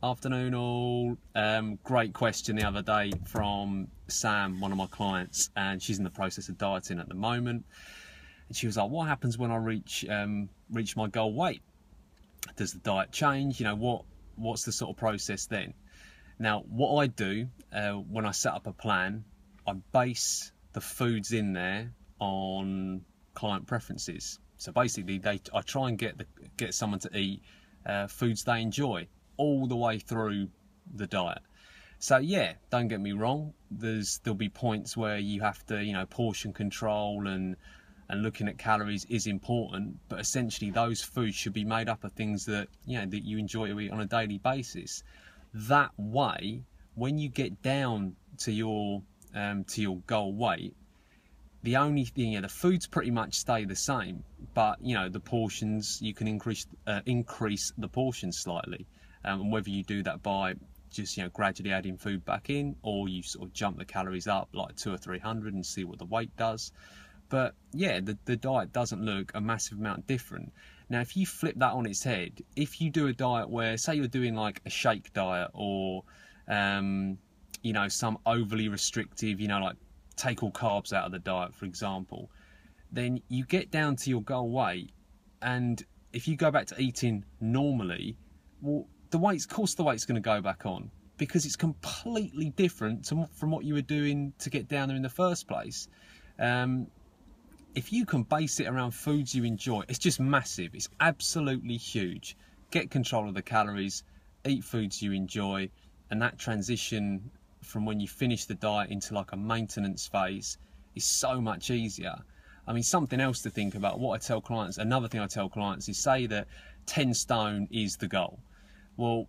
Afternoon all. Great question the other day from Sam, one of my clients, and she's in the process of dieting at the moment. And she was like, what happens when I reach my goal weight? Does the diet change? You know, what's the sort of process then? Now, what I do when I set up a plan, I base the foods in there on client preferences. So basically, I try and get someone to eat foods they enjoy all the way through the diet. So yeah, don't get me wrong, there'll be points where you have to, you know, portion control and looking at calories is important, but essentially those foods should be made up of things that, you know, that you enjoy to eat on a daily basis. That way, when you get down to your goal weight, the only thing, the foods pretty much stay the same, but you know, the portions, you can increase the portions slightly, and whether you do that by just, you know, gradually adding food back in, or you sort of jump the calories up like 200 or 300 and see what the weight does. But yeah, the diet doesn't look a massive amount different. Now, if you flip that on its head, if you do a diet where, say you're doing like a shake diet, or you know, some overly restrictive, you know, like take all carbs out of the diet, for example, then you get down to your goal weight, and if you go back to eating normally, well, the weight's going to go back on, because it's completely different from what you were doing to get down there in the first place. If you can base it around foods you enjoy, it's just massive. It's absolutely huge. Get control of the calories, eat foods you enjoy, and that transition from when you finish the diet into like a maintenance phase is so much easier. I mean, something else to think about, what I tell clients, another thing I tell clients is, say that 10 stone is the goal. Well,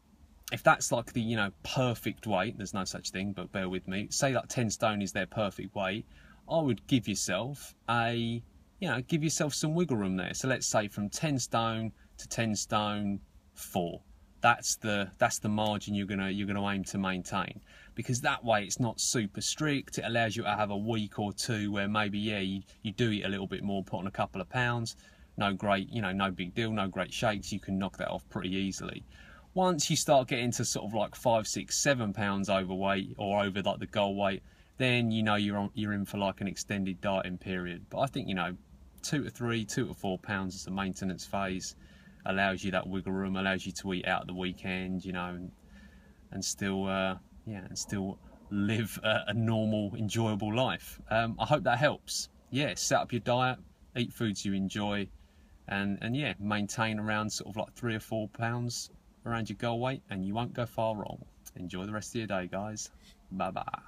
if that's like the, you know, perfect weight, there's no such thing, but bear with me, say that 10 stone is their perfect weight, I would give yourself some wiggle room there. So let's say from 10 stone to 10 stone 4. That's the margin you're gonna aim to maintain, because that way it's not super strict. It allows you to have a week or two where maybe, yeah, you do eat a little bit more, put on a couple of pounds, no big deal, no great shakes, you can knock that off pretty easily. Once you start getting to sort of like 5, 6, 7 pounds overweight, or over like the goal weight, then you know you're in for like an extended dieting period. But I think, you know, 2 to 4 pounds as a maintenance phase allows you that wiggle room, allows you to eat out at the weekend, you know, and still live a normal, enjoyable life. I hope that helps. Yeah, set up your diet, eat foods you enjoy, and yeah, maintain around sort of like 3 or 4 pounds around your goal weight, and you won't go far wrong. Enjoy the rest of your day, guys. Bye bye.